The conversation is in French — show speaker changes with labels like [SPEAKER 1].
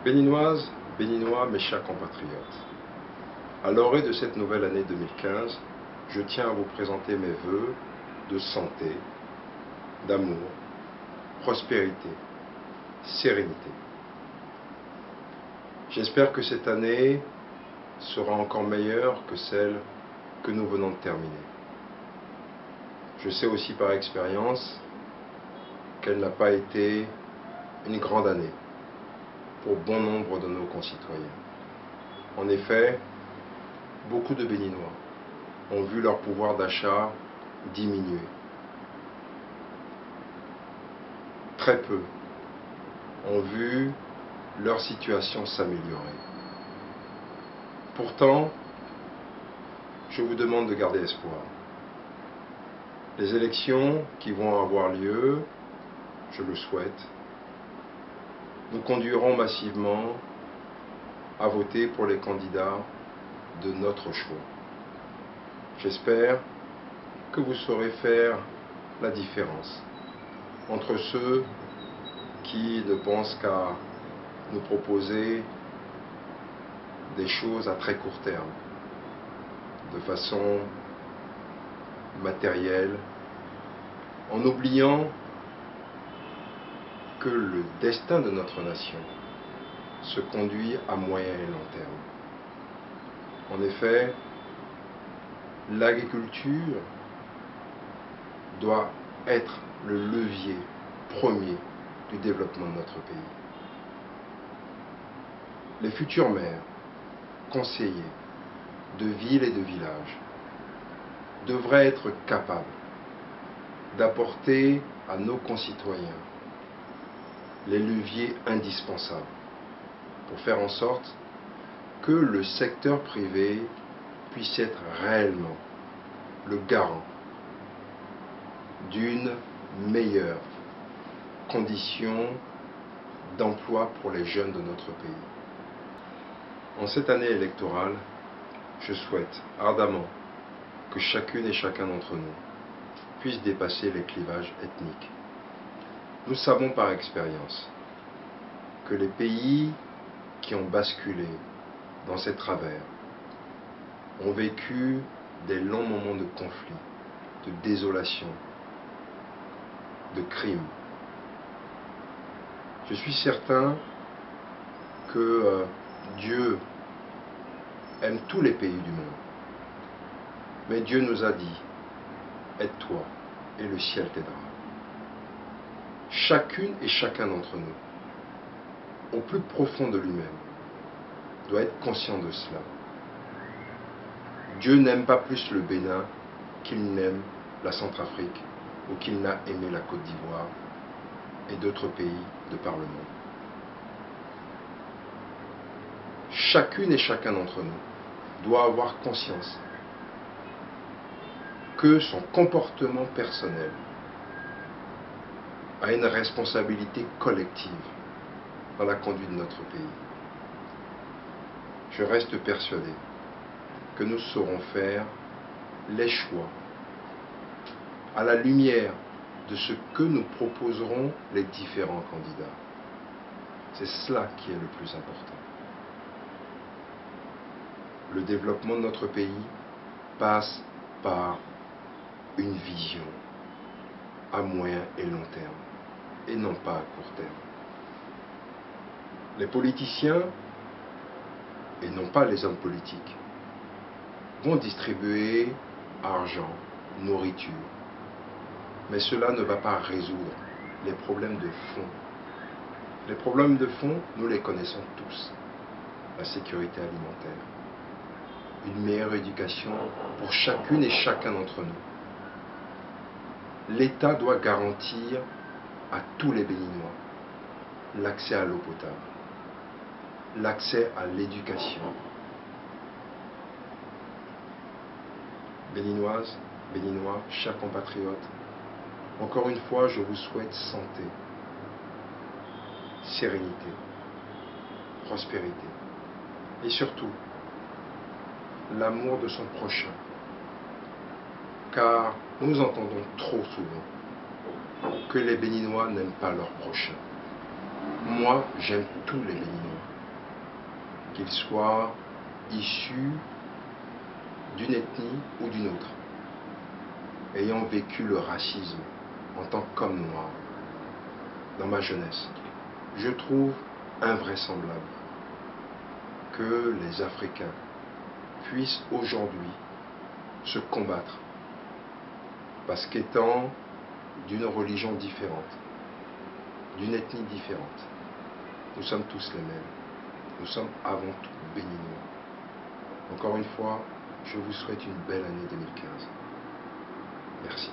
[SPEAKER 1] Béninoises, Béninois, mes chers compatriotes, à l'orée de cette nouvelle année 2015, je tiens à vous présenter mes vœux de santé, d'amour, prospérité, sérénité. J'espère que cette année sera encore meilleure que celle que nous venons de terminer. Je sais aussi par expérience qu'elle n'a pas été une grande année pour bon nombre de nos concitoyens. En effet, beaucoup de Béninois ont vu leur pouvoir d'achat diminuer. Très peu ont vu leur situation s'améliorer. Pourtant, je vous demande de garder espoir. Les élections qui vont avoir lieu, je le souhaite, nous conduiront massivement à voter pour les candidats de notre choix. J'espère que vous saurez faire la différence entre ceux qui ne pensent qu'à nous proposer des choses à très court terme, de façon matérielle, en oubliant que le destin de notre nation se conduit à moyen et long terme. En effet, l'agriculture doit être le levier premier du développement de notre pays. Les futurs maires, conseillers de villes et de villages devraient être capables d'apporter à nos concitoyens les leviers indispensables pour faire en sorte que le secteur privé puisse être réellement le garant d'une meilleure condition d'emploi pour les jeunes de notre pays. En cette année électorale, je souhaite ardemment que chacune et chacun d'entre nous puisse dépasser les clivages ethniques. Nous savons par expérience que les pays qui ont basculé dans ces travers ont vécu des longs moments de conflit, de désolation, de crimes. Je suis certain que Dieu aime tous les pays du monde. Mais Dieu nous a dit, aide-toi et le ciel t'aidera. Chacune et chacun d'entre nous, au plus profond de lui-même, doit être conscient de cela. Dieu n'aime pas plus le Bénin qu'il n'aime la Centrafrique ou qu'il n'a aimé la Côte d'Ivoire et d'autres pays de par le monde. Chacune et chacun d'entre nous doit avoir conscience que son comportement personnel a une responsabilité collective dans la conduite de notre pays. Je reste persuadé que nous saurons faire les choix à la lumière de ce que nous proposeront les différents candidats. C'est cela qui est le plus important. Le développement de notre pays passe par une vision à moyen et long terme, et non pas à court terme. Les politiciens, et non pas les hommes politiques, vont distribuer argent, nourriture, mais cela ne va pas résoudre les problèmes de fond. Les problèmes de fond, nous les connaissons tous. La sécurité alimentaire, une meilleure éducation pour chacune et chacun d'entre nous. L'État doit garantir à tous les Béninois l'accès à l'eau potable, l'accès à l'éducation. Béninoises, Béninois, chers compatriotes, encore une fois, je vous souhaite santé, sérénité, prospérité et surtout l'amour de son prochain. Car nous entendons trop souvent que les Béninois n'aiment pas leur prochain. Moi, j'aime tous les Béninois. qu'ils soient issus d'une ethnie ou d'une autre, ayant vécu le racisme en tant qu'homme noir dans ma jeunesse, je trouve invraisemblable que les Africains puissent aujourd'hui se combattre parce qu'étant d'une religion différente, d'une ethnie différente, nous sommes tous les mêmes. Nous sommes avant tout béninois. Encore une fois, je vous souhaite une belle année 2015. Merci.